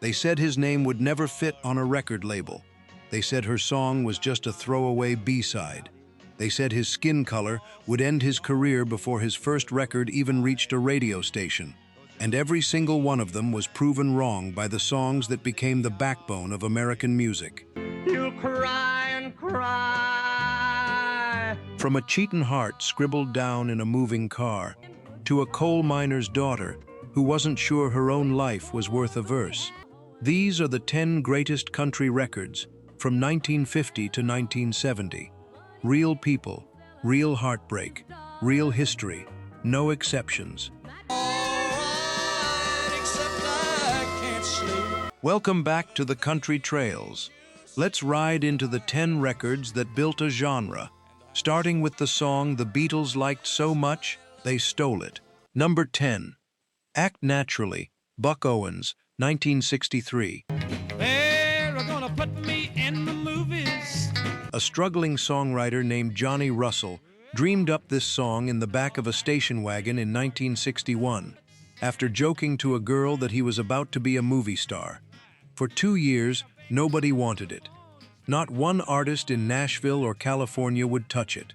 They said his name would never fit on a record label. They said her song was just a throwaway B-side. They said his skin color would end his career before his first record even reached a radio station. And every single one of them was proven wrong by the songs that became the backbone of American music. You'll cry and cry. From a cheatin' heart scribbled down in a moving car, to a coal miner's daughter who wasn't sure her own life was worth a verse. These are the 10 greatest country records from 1950 to 1970. Real people, real heartbreak, real history, no exceptions. Welcome back to the Country Trails. Let's ride into the 10 records that built a genre, starting with the song the Beatles liked so much, they stole it. Number 10. Act Naturally, Buck Owens, 1963. They're gonna put me in the movies. A struggling songwriter named Johnny Russell dreamed up this song in the back of a station wagon in 1961, after joking to a girl that he was about to be a movie star. For 2 years, nobody wanted it. Not one artist in Nashville or California would touch it.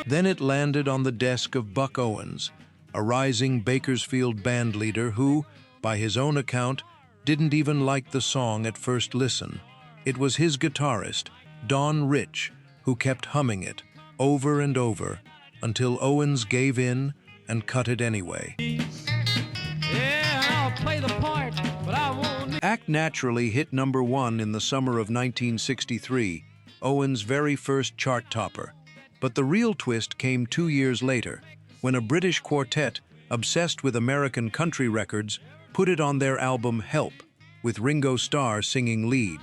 Then it landed on the desk of Buck Owens, a rising Bakersfield band leader who, by his own account, didn't even like the song at first listen. It was his guitarist, Don Rich, who kept humming it over and over until Owens gave in and cut it anyway. Yeah, I'll play the part, but I won't. Act Naturally hit number 1 in the summer of 1963, Owens' very first chart topper. But the real twist came 2 years later, when a British quartet obsessed with American country records put it on their album Help, with Ringo Starr singing lead.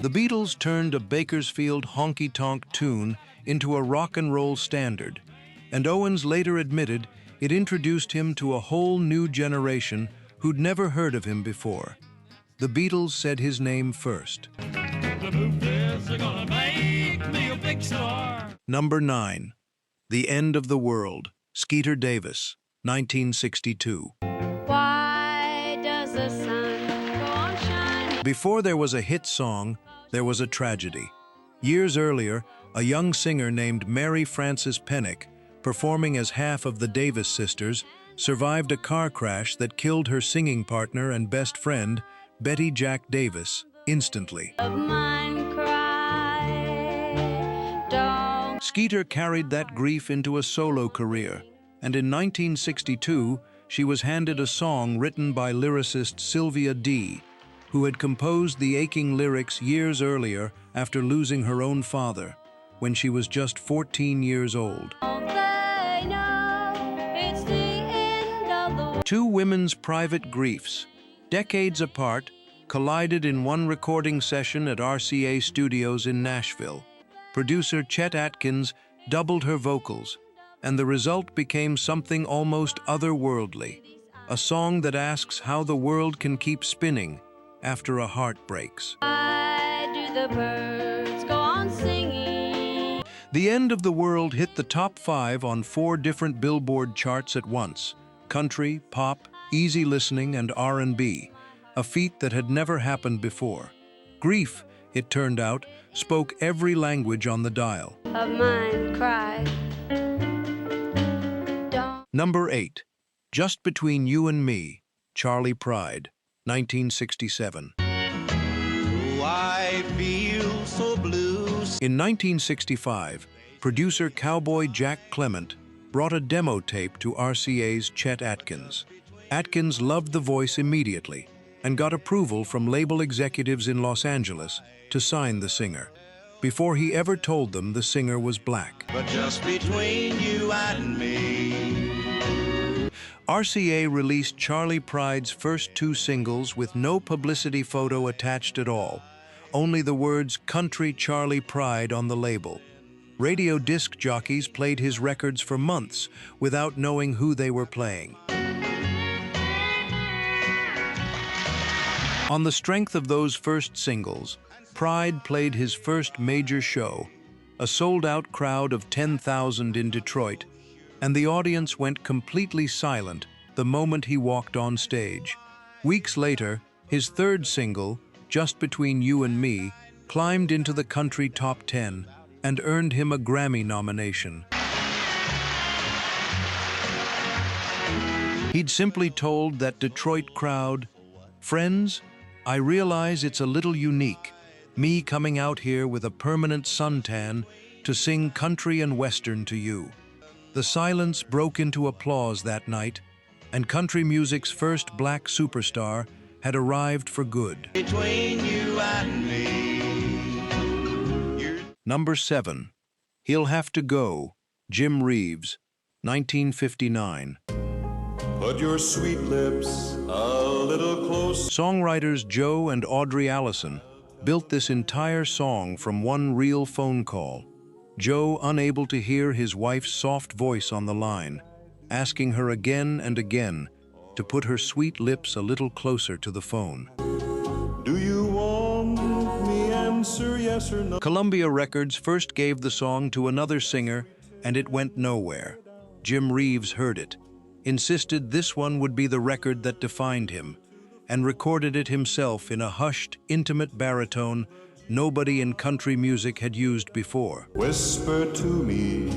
The Beatles turned a Bakersfield honky-tonk tune into a rock and roll standard, and Owens later admitted it introduced him to a whole new generation who'd never heard of him before. The Beatles said his name first. The movies are gonna make me a big star. Number 9. The End of the World, Skeeter Davis, 1962. Why does the sun go on shining? Before there was a hit song, there was a tragedy. Years earlier, a young singer named Mary Frances Pennick, performing as half of the Davis sisters, survived a car crash that killed her singing partner and best friend, Betty Jack Davis, instantly. Of mine cry, don't. Skeeter carried that grief into a solo career, and in 1962, she was handed a song written by lyricist Sylvia D., who had composed the aching lyrics years earlier after losing her own father, when she was just 14 years old. Don't they know it's the end of the world? Two women's private griefs, decades apart, collided in one recording session at RCA Studios in Nashville. Producer Chet Atkins doubled her vocals, and the result became something almost otherworldly, a song that asks how the world can keep spinning after a heart breaks. Why do the birds go on singing? The End of the World hit the top 5 on 4 different Billboard charts at once: country, pop, easy listening, and R&B, a feat that had never happened before. Grief, it turned out, spoke every language on the dial. Of mine cry, don't. Number 8. Just Between You and Me, Charley Pride, 1967. I feel so blue. In 1965, producer cowboy Jack Clement brought a demo tape to RCA's Chet Atkins. Atkins loved the voice immediately and got approval from label executives in Los Angeles to sign the singer, before he ever told them the singer was black. But just between you and me. RCA released Charley Pride's first 2 singles with no publicity photo attached at all, only the words Country Charley Pride on the label. Radio disc jockeys played his records for months without knowing who they were playing. On the strength of those first singles, Pride played his first major show, a sold-out crowd of 10,000 in Detroit, and the audience went completely silent the moment he walked on stage. Weeks later, his third single, Just Between You and Me, climbed into the country top 10 and earned him a Grammy nomination. He'd simply told that Detroit crowd, "Friends, I realize it's a little unique, me coming out here with a permanent suntan to sing country and western to you." The silence broke into applause that night, and country music's first black superstar had arrived for good. Between you and me. Number 7. He'll Have to Go, Jim Reeves, 1959. Put your sweet lips a little closer. Songwriters Joe and Audrey Allison built this entire song from one real phone call. Joe, unable to hear his wife's soft voice on the line, asking her again and again to put her sweet lips a little closer to the phone. Do you want me answer yes or no? Columbia Records first gave the song to another singer, and it went nowhere. Jim Reeves heard it, insisted this one would be the record that defined him, and recorded it himself in a hushed, intimate baritone nobody in country music had used before. Whisper to me,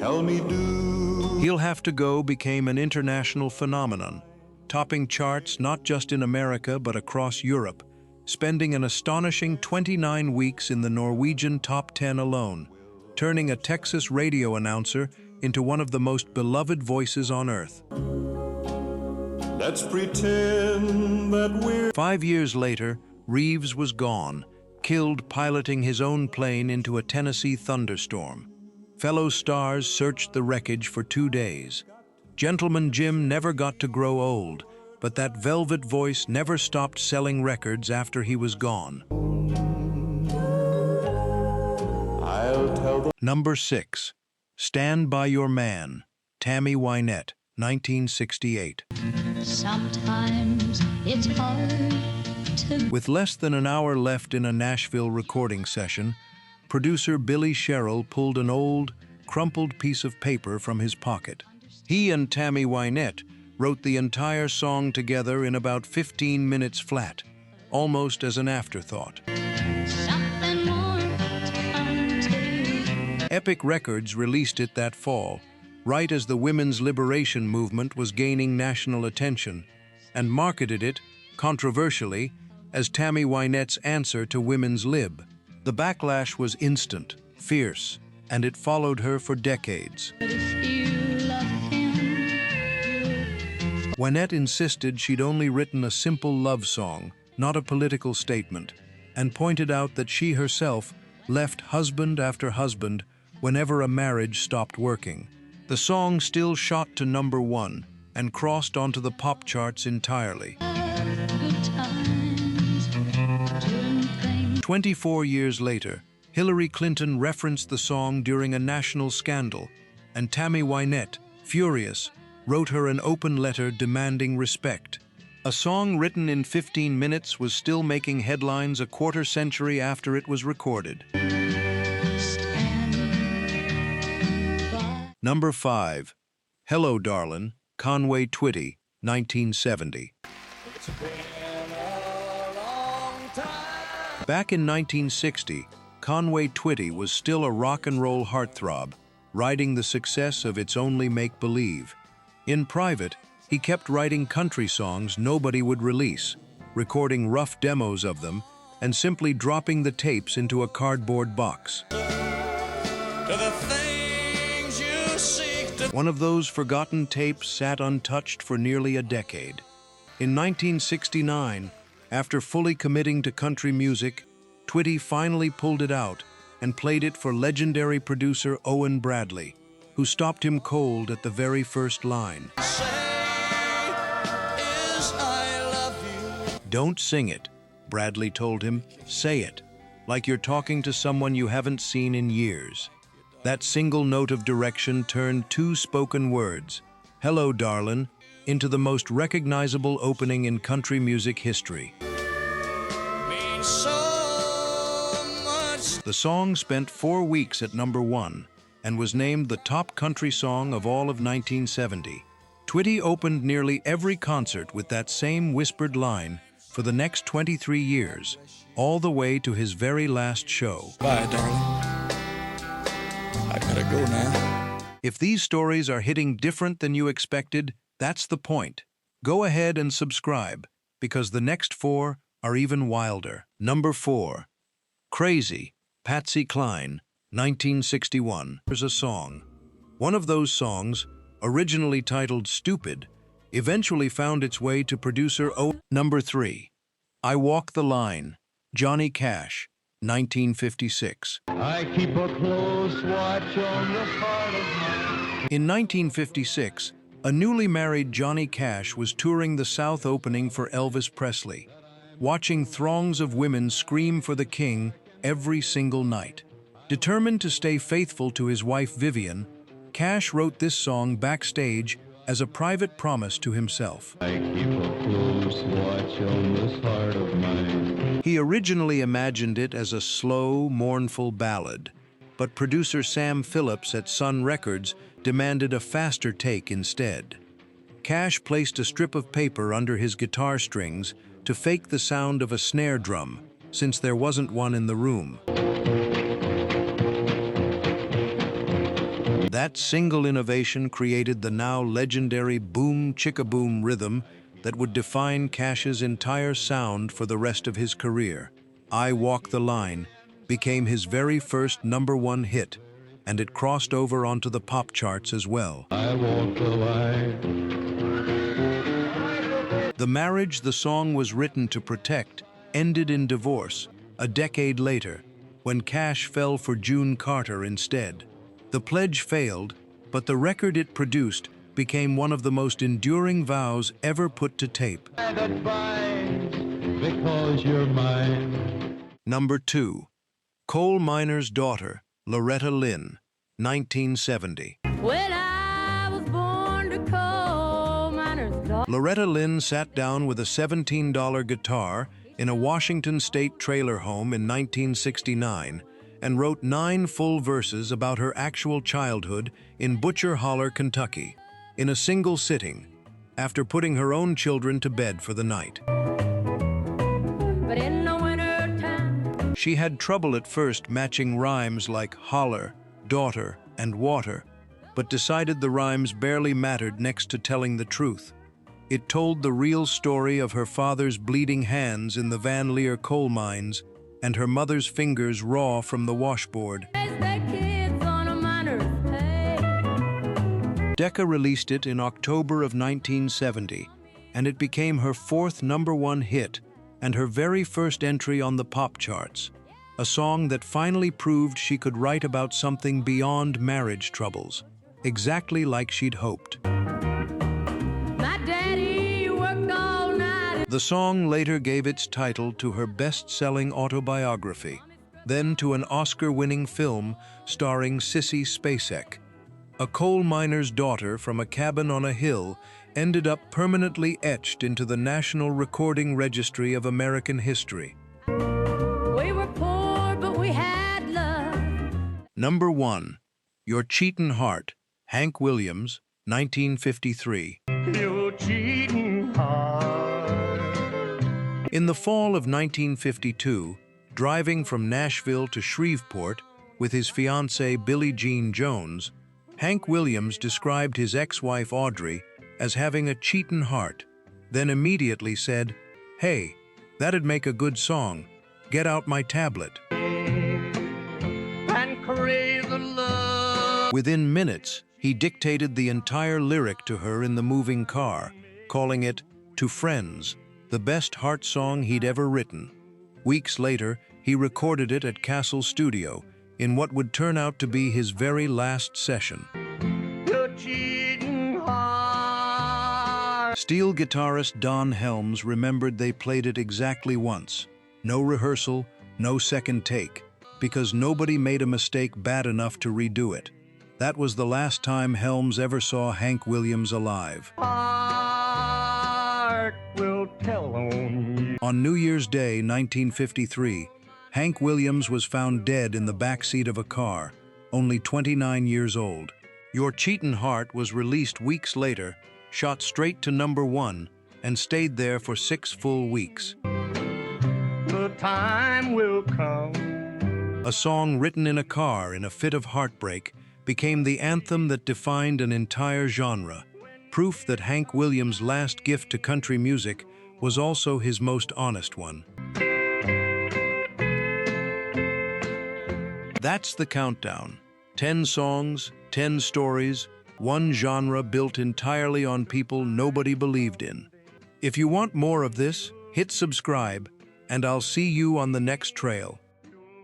tell me do. He'll Have to Go became an international phenomenon, topping charts not just in America but across Europe, spending an astonishing 29 weeks in the Norwegian top 10 alone, turning a Texas radio announcer into one of the most beloved voices on earth. Let's pretend that we're 5 years later, Reeves was gone, killed piloting his own plane into a Tennessee thunderstorm. Fellow stars searched the wreckage for 2 days. Gentleman Jim never got to grow old, but that velvet voice never stopped selling records after he was gone. I'll tell the Number 6. Stand By Your Man, Tammy Wynette, 1968. Sometimes it's hard to With less than an hour left in a Nashville recording session, producer Billy Sherrill pulled an old, crumpled piece of paper from his pocket. He and Tammy Wynette wrote the entire song together in about 15 minutes flat, almost as an afterthought. something more to come to. Epic Records released it that fall, right as the women's liberation movement was gaining national attention, and marketed it, controversially, as Tammy Wynette's answer to women's lib. The backlash was instant, fierce, and it followed her for decades. But if you love him, Wynette insisted she'd only written a simple love song, not a political statement, and pointed out that she herself left husband after husband whenever a marriage stopped working. The song still shot to number 1 and crossed onto the pop charts entirely. good times, doing things 24 years later, Hillary Clinton referenced the song during a national scandal, and Tammy Wynette, furious, wrote her an open letter demanding respect. A song written in 15 minutes was still making headlines a quarter century after it was recorded. stand by. Number 5. Hello, Darlin, Conway Twitty, 1970. Back in 1960, Conway Twitty was still a rock and roll heartthrob, riding the success of It's Only Make Believe. In private, he kept writing country songs nobody would release, recording rough demos of them, and simply dropping the tapes into a cardboard box. One of those forgotten tapes sat untouched for nearly a decade. In 1969, after fully committing to country music, Twitty finally pulled it out and played it for legendary producer Owen Bradley, who stopped him cold at the very first line. Don't sing it, Bradley told him. Say it, like you're talking to someone you haven't seen in years. That single note of direction turned 2 spoken words, "Hello, Darlin'," into the most recognizable opening in country music history. The song spent 4 weeks at number 1, and was named the top country song of all of 1970. Twitty opened nearly every concert with that same whispered line for the next 23 years, all the way to his very last show. Bye, darling. I gotta go now. If these stories are hitting different than you expected, that's the point. Go ahead and subscribe, because the next 4 are even wilder. Number 4. Crazy, Patsy Cline, 1961. There's a song. One of those songs, originally titled Stupid, eventually found its way to producer Owens. Number 3. I Walk the Line, Johnny Cash, 1956. I keep a close watch on the heart of mine. In 1956, a newly married Johnny Cash was touring the South opening for Elvis Presley, watching throngs of women scream for the king every single night. Determined to stay faithful to his wife Vivian, Cash wrote this song backstage as a private promise to himself. I keep a close watch on this heart of mine. He originally imagined it as a slow, mournful ballad, but producer Sam Phillips at Sun Records demanded a faster take instead. Cash placed a strip of paper under his guitar strings to fake the sound of a snare drum, since there wasn't one in the room. That single innovation created the now legendary boom-chicka-boom rhythm that would define Cash's entire sound for the rest of his career. I Walk the Line became his very first #1 hit, and it crossed over onto the pop charts as well. I walk the line. The marriage the song was written to protect ended in divorce a decade later, when Cash fell for June Carter instead. The pledge failed, but the record it produced became one of the most enduring vows ever put to tape. That binds because you're mine. Number 2. Coal Miner's Daughter, Loretta Lynn, 1970. Well, I was born to coal miner's daughter. Loretta Lynn sat down with a $17 guitar in a Washington state trailer home in 1969 and wrote 9 full verses about her actual childhood in Butcher Holler, Kentucky, in a single sitting, after putting her own children to bed for the night. But in the winter time, She had trouble at first matching rhymes like holler, daughter, and water, but decided the rhymes barely mattered next to telling the truth. It told the real story of her father's bleeding hands in the Van Leer coal mines and her mother's fingers raw from the washboard. raise their kids on a miner's pay. Decca released it in October of 1970, and it became her 4th #1 hit and her very first entry on the pop charts, a song that finally proved she could write about something beyond marriage troubles, exactly like she'd hoped. My daddy worked all night. The song later gave its title to her best-selling autobiography, then to an Oscar-winning film starring Sissy Spacek. A coal miner's daughter from a cabin on a hill ended up permanently etched into the National Recording Registry of American History. We were poor, but we had love. Number 1. Your Cheatin' Heart, Hank Williams, 1953. You cheating heart. In the fall of 1952, driving from Nashville to Shreveport with his fiancée Billie Jean Jones, Hank Williams described his ex-wife Audrey as having a cheatin' heart, then immediately said, "Hey, that'd make a good song. Get out my tablet." And crazy love. Within minutes, he dictated the entire lyric to her in the moving car, calling it "To Friends," the best heart song he'd ever written. Weeks later, he recorded it at Castle Studio in what would turn out to be his very last session. You cheating heart. Steel guitarist Don Helms remembered they played it exactly once. No rehearsal, no second take, because nobody made a mistake bad enough to redo it. That was the last time Helms ever saw Hank Williams alive. Heart will tell on you. On New Year's Day, 1953, Hank Williams was found dead in the back seat of a car, only 29 years old. Your Cheatin' Heart was released weeks later, shot straight to #1, and stayed there for 6 full weeks. The time will come. A song written in a car in a fit of heartbreak became the anthem that defined an entire genre, proof that Hank Williams' last gift to country music was also his most honest one. That's the countdown. 10 songs, 10 stories, one genre built entirely on people nobody believed in. If you want more of this, hit subscribe, and I'll see you on the next trail.